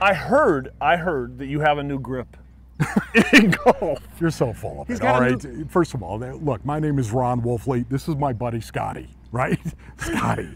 I heard that you have a new grip in golf. You're so full of it. All right. First of all, look, my name is Ron Wolfley. This is my buddy Scotty, right? Scotty.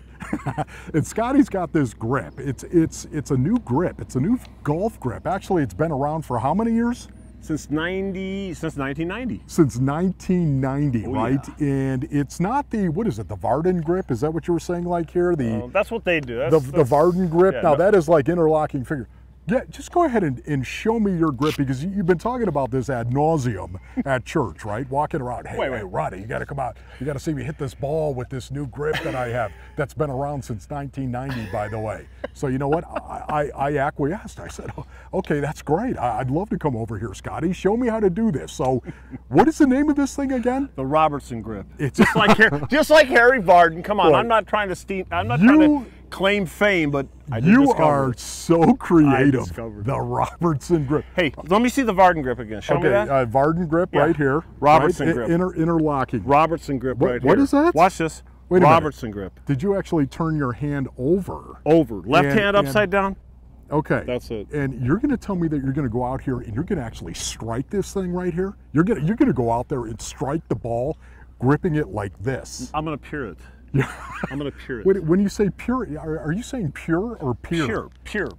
And Scotty's got this grip. It's a new grip. It's a new golf grip. Actually, it's been around for how many years? Since 1990. Since 1990, right? Yeah. And it's not the, what is it, the Varden grip? Is that what you were saying like here? That's what they do. The Varden grip? Yeah, now that is like interlocking figure. Yeah, just go ahead and show me your grip, because you've been talking about this ad nauseum at church, right? Walking around, hey, wait, Roddy, you got to come out. You got to see me hit this ball with this new grip that I have. That's been around since 1990, by the way. So you know what? I acquiesced. I said, oh, okay, that's great. I'd love to come over here, Scotty. Show me how to do this. So, what is the name of this thing again? The Robertson grip. It's just like Harry Varden. Come on, right. I'm not trying to claim fame, but you are so creative. The Robertson grip. Hey, let me see the Varden grip again. Show me that. Varden grip right here. Robertson grip. Interlocking. Robertson grip right here. What is that? Watch this. Wait a Robertson minute. grip. Did you actually turn your hand over? Left hand upside down. Okay. That's it. And you're going to tell me that you're going to go out here and you're going to actually strike this thing right here? You're going to go out there and strike the ball, gripping it like this. I'm going to pure it. Yeah. I'm going to pure it. When you say pure, are you saying pure or pure? Pure.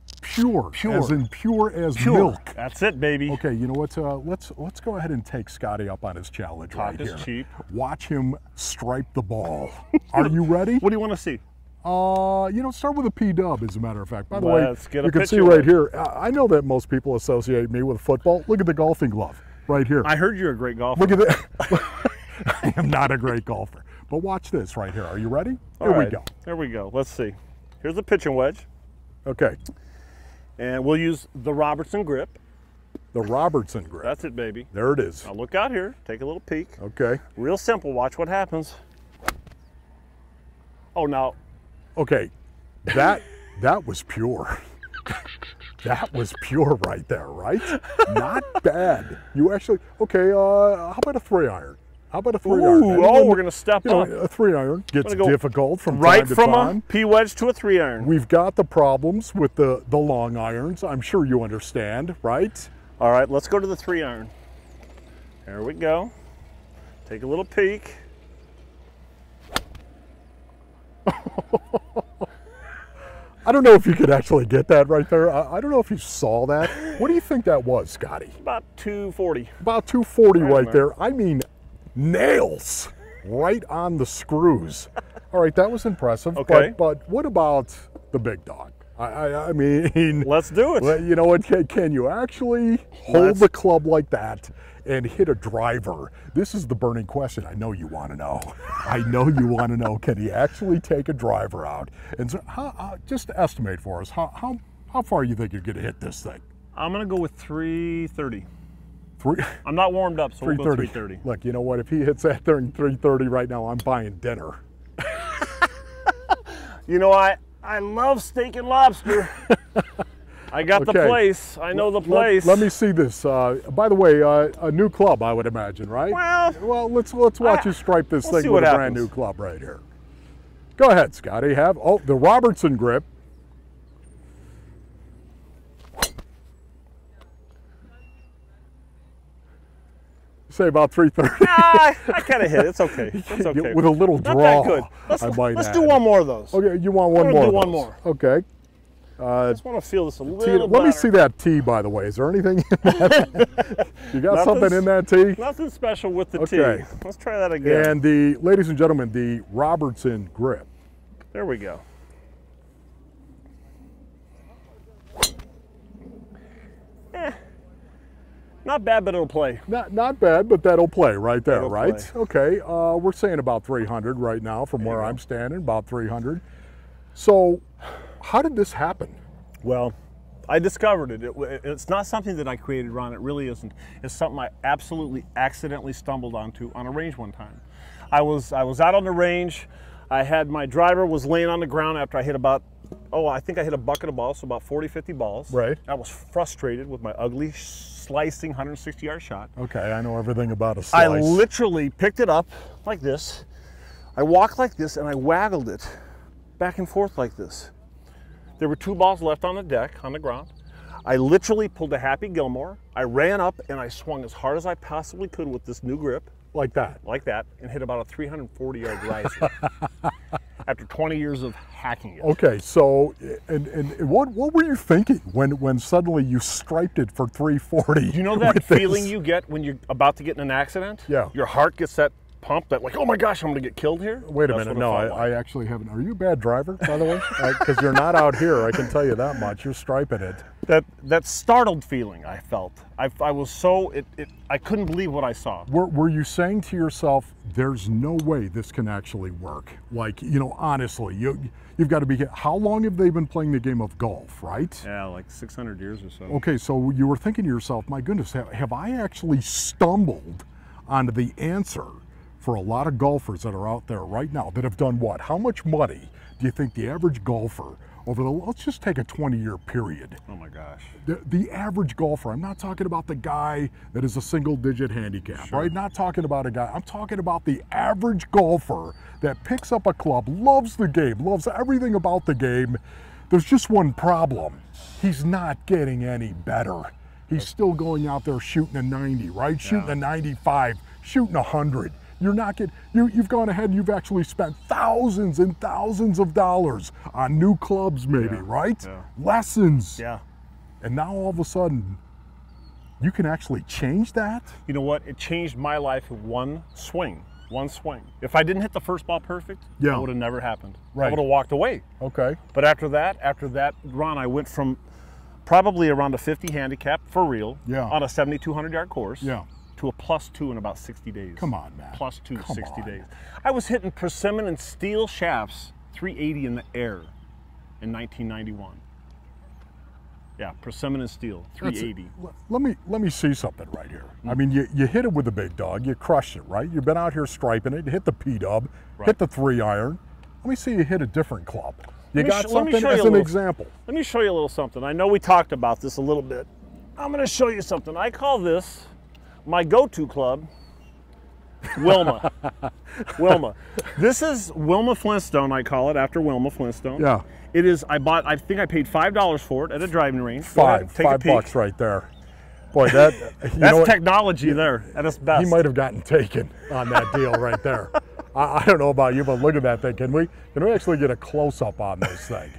As in pure as milk. That's it, baby. Okay, you know what? Let's go ahead and take Scotty up on his challenge right here. Talk is cheap. Watch him stripe the ball. Are you ready? What do you want to see? Start with a P-dub, as a matter of fact. By the way, you can see right here, I know that most people associate me with football. Look at the golfing glove right here. I heard you're a great golfer. Look at that. I am not a great golfer. But watch this right here. Are you ready? Here we go. There we go. Let's see. Here's the pitching wedge. Okay. And we'll use the Robertson grip. The Robertson grip. That's it, baby. There it is. Now look out here. Take a little peek. Okay. Real simple. Watch what happens. Oh, now. Okay. That was pure. That was pure right there, right? Not bad. You actually, okay, how about a 3-iron? How about a 3-iron? Oh, we're going to step up. A 3-iron gets difficult from right time to time. From a P-wedge to a 3-iron. We've got the problems with the long irons. I'm sure you understand, right? All right, let's go to the 3-iron. There we go. Take a little peek. I don't know if you could actually get that right there. I don't know if you saw that. What do you think that was, Scotty? About 240. About 240 right there. I mean, nails right on the screws. All right, that was impressive. Okay. But what about the big dog? I mean, let's do it. You know what? Can you actually hold the club like that and hit a driver? This is the burning question. I know you want to know. I know you want to know. Can he actually take a driver out? And so, just estimate for us how far you think you're going to hit this thing. I'm going to go with 330. I'm not warmed up, so we'll go 330. Look, you know what? If he hits that thing 330 right now, I'm buying dinner. You know, I love steak and lobster. I got the place. I know the place. Let me see this. By the way, a new club, I would imagine, right? Well, let's watch you stripe this thing with a brand new club right here. Go ahead, Scotty. The Robertson grip. Say about 330. I kind of hit it. It's okay. It's okay. With a little draw. Not that good. Let's do one more of those. Okay, you want one more? Do one more. Okay. I just want to feel this a little Let me see that tee, by the way. Is there anything in that? You got something in that tee? Nothing special with the tee. Let's try that again. And ladies and gentlemen, the Robertson grip. There we go. Not bad, but it'll play. Not bad, but that'll play right there, right? Play. Okay, we're saying about 300 right now from where I'm standing, about 300. So how did this happen? Well, I discovered it. It's not something that I created, Ron. It really isn't. It's something I absolutely accidentally stumbled onto on a range one time. I was out on the range. I had my driver was laying on the ground after I hit about, I think I hit a bucket of balls, so about 40, 50 balls. Right. I was frustrated with my ugly slicing 160-yard shot. Okay, I know everything about a slice. I literally picked it up like this. I walked like this and I waggled it back and forth like this. There were 2 balls left on the deck, on the ground. I literally pulled a Happy Gilmore. I ran up and I swung as hard as I possibly could with this new grip. Like that? Like that, and hit about a 340-yard riser after 20 years of hacking it. Okay, so, and what were you thinking when suddenly you striped it for 340? Do you know that feeling you get when you're about to get in an accident? Yeah. Your heart gets that pump that like, oh my gosh, I'm gonna get killed here? Wait a minute, no, I actually haven't. Are you a bad driver, by the way? Because you're not out here, I can tell you that much. You're striping it. That startled feeling I felt. I was so, I couldn't believe what I saw. Were you saying to yourself, there's no way this can actually work? Like, you know, honestly, you've got to be, how long have they been playing the game of golf, right? Yeah, like 600 years or so. Okay, so you were thinking to yourself, my goodness, have I actually stumbled onto the answer for a lot of golfers that are out there right now that have done what? How much money do you think the average golfer over the, let's just take a 20-year period. Oh my gosh. The average golfer, I'm not talking about the guy that is a single-digit handicap, Sure. right? Not talking about a guy, I'm talking about the average golfer that picks up a club, loves the game, loves everything about the game. There's just one problem. He's not getting any better. He's still going out there shooting a 90, right? Shooting a 95, shooting 100. You're not getting, you've gone ahead and you've actually spent thousands and thousands of dollars on new clubs maybe, right? Yeah. Lessons. Yeah. And now all of a sudden, you can actually change that? You know what? It changed my life in one swing. One swing. If I didn't hit the first ball perfect, Yeah. that would have never happened. Right. I would have walked away. Okay. But after that, Ron, I went from probably around a 50 handicap for real Yeah. on a 7,200-yard course. Yeah. To a +2 in about 60 days. Come on, man. +2, Come 60 on. days. I was hitting persimmon and steel shafts, 380 in the air in 1991. Yeah, persimmon and steel, 380. Let me see something right here. I mean, you hit it with a big dog, you crushed it, right? You've been out here striping it, you hit the P-dub, Right. hit the 3-iron. Let me see you hit a different club. You got let me something show you as a an little- example. Let me show you a little something. I know we talked about this a little bit. I'm going to show you something. I call this my go-to club, Wilma. Wilma. This is Wilma Flintstone, I call it, after Wilma Flintstone. Yeah. It is, I think I paid $5 for it at a driving range. Go ahead, take a Five peek. bucks right there. Boy, that, you know That's what? technology there at its best. He might have gotten taken on that deal right there. I don't know about you, but look at that thing. Can we actually get a close-up on this thing?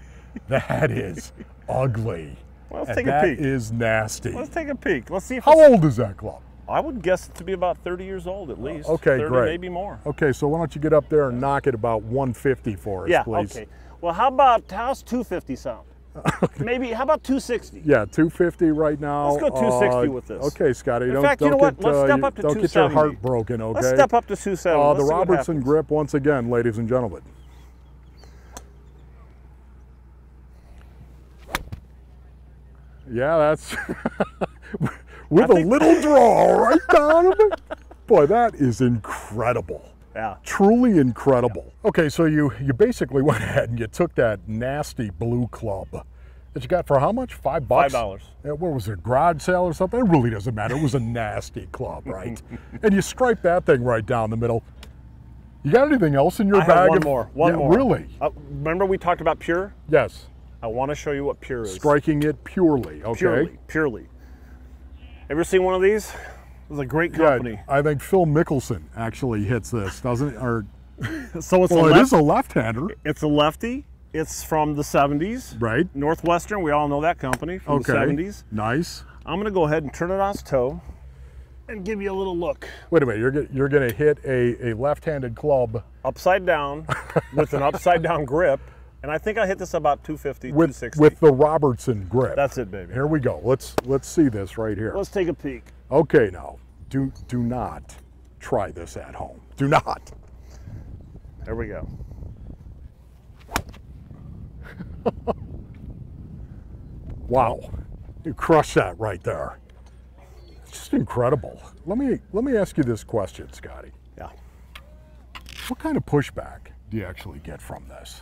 That is ugly. Well, let's And take a that peek. is nasty. Let's take a peek. Let's see if How it's, old is that club? I would guess it to be about 30 years old at least. Okay, 30, great. maybe more. Okay, so why don't you get up there and knock it about 150 for us, Yeah, please? okay. Well, how's 250 sound? Maybe, how about 260? Yeah, 250 right now. Let's go 260 with this. Okay, Scotty. In don't, fact, you don't know what? get, Let's step up to don't get your 270. heart broken, okay? Let's step up to 270. Let's The see what Robertson happens. grip once again, ladies and gentlemen. Yeah, that's with a little draw right down of it. Boy, that is incredible. Yeah. Truly incredible. Okay, so you basically went ahead and you took that nasty blue club that you got for how much? $5? $5. Yeah, what was it, a garage sale or something? It really doesn't matter. It was a nasty club, right? And you striped that thing right down the middle. You got anything else in your I bag? have one of- more. One Yeah, more. Really? Remember we talked about pure? Yes. I want to show you what pure is. Striking it purely, okay? Purely. Ever seen one of these? It was a great company. Yeah, I think Phil Mickelson actually hits this, doesn't it? Or, So it's well, a it is left, a left-hander, it's a lefty. It's from the 70s. right? Northwestern, we all know that company from the 70s. Nice. I'm going to go ahead and turn it on its toe and give you a little look. Wait a minute, you're going to hit a left-handed club Upside down with an upside down grip. And I think I hit this about 250, with 260. with the Robertson grip. That's it, baby. Here we go. Let's see this right here. Let's take a peek. Okay, now do not try this at home. Do not. There we go. Wow, you crushed that right there. It's just incredible. Let me ask you this question, Scotty. Yeah. What kind of pushback do you actually get from this?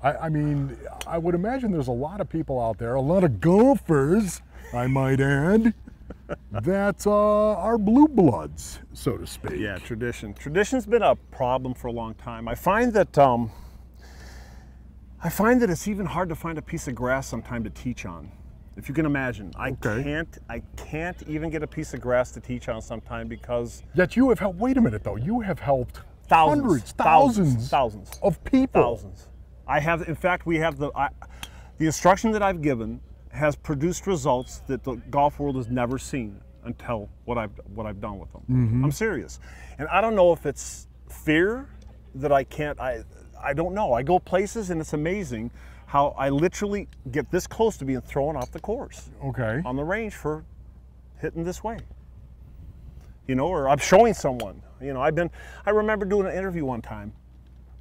I mean, I would imagine there's a lot of people out there, a lot of golfers, I might add, that are blue bloods, so to speak. Yeah, tradition. Tradition's been a problem for a long time. I find that it's even hard to find a piece of grass sometime to teach on. If you can imagine, I can't even get a piece of grass to teach on sometime because. Yet you have helped. Wait a minute though. You have helped Thousands, thousands of people. Thousands. I have. In fact, we have the instruction that I've given has produced results that the golf world has never seen until what I've done with them. I'm serious, and I don't know if it's fear that I can't. I don't know. I go places and it's amazing how I literally get this close to being thrown off the course. Okay. On the range for hitting this way. You know, or I'm showing someone. You know, I remember doing an interview one time,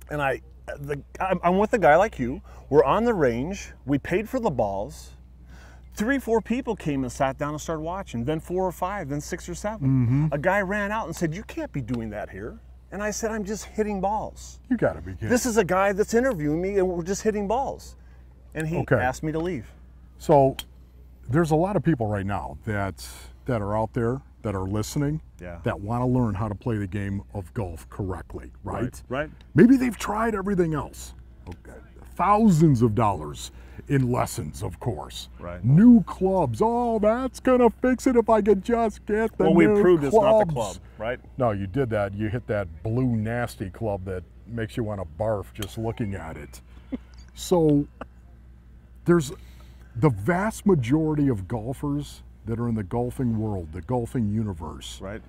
and I'm with a guy like you. We're on the range. We paid for the balls. 3 or 4 people came and sat down and started watching. Then 4 or 5. Then 6 or 7. A guy ran out and said, "You can't be doing that here." And I said, "I'm just hitting balls." You got to be kidding. This is a guy that's interviewing me, and we're just hitting balls. And he asked me to leave. So there's a lot of people right now that are out there that are listening, that want to learn how to play the game of golf correctly, right? Right. Maybe they've tried everything else. Okay. Thousands of dollars in lessons, of course. Right. New clubs. Oh, that's gonna fix it if I could just get the new clubs. Well, we proved it's not the club, right? No, you did that. You hit that blue nasty club that makes you want to barf just looking at it. So there's the vast majority of golfers that are in the golfing world, the golfing universe. Right.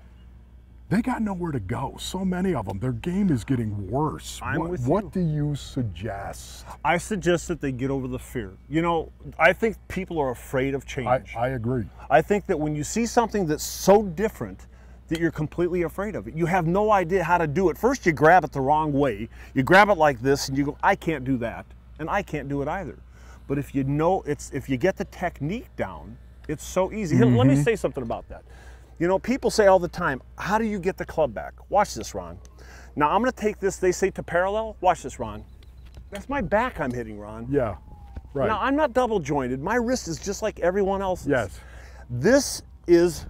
They got nowhere to go. So many of them, their game is getting worse. What do you suggest? I suggest that they get over the fear. You know, I think people are afraid of change. I agree. I think that when you see something that's so different that you're completely afraid of it, you have no idea how to do it. First, you grab it the wrong way. You grab it like this and you go, "I can't do that," and I can't do it either. But if you know, if you get the technique down, it's so easy. Here, let me say something about that. You know, people say all the time, "How do you get the club back?" Watch this, Ron. Now, I'm going to take this, they say to parallel. Watch this, Ron. That's my back I'm hitting, Ron. Yeah, right. Now, I'm not double jointed. My wrist is just like everyone else's. Yes. This is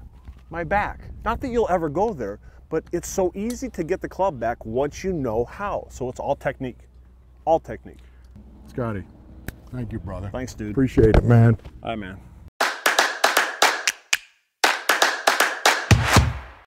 my back. Not that you'll ever go there, but it's so easy to get the club back once you know how. So it's all technique. All technique. Scotty, thank you, brother. Thanks, dude. Appreciate it, man. All right, man.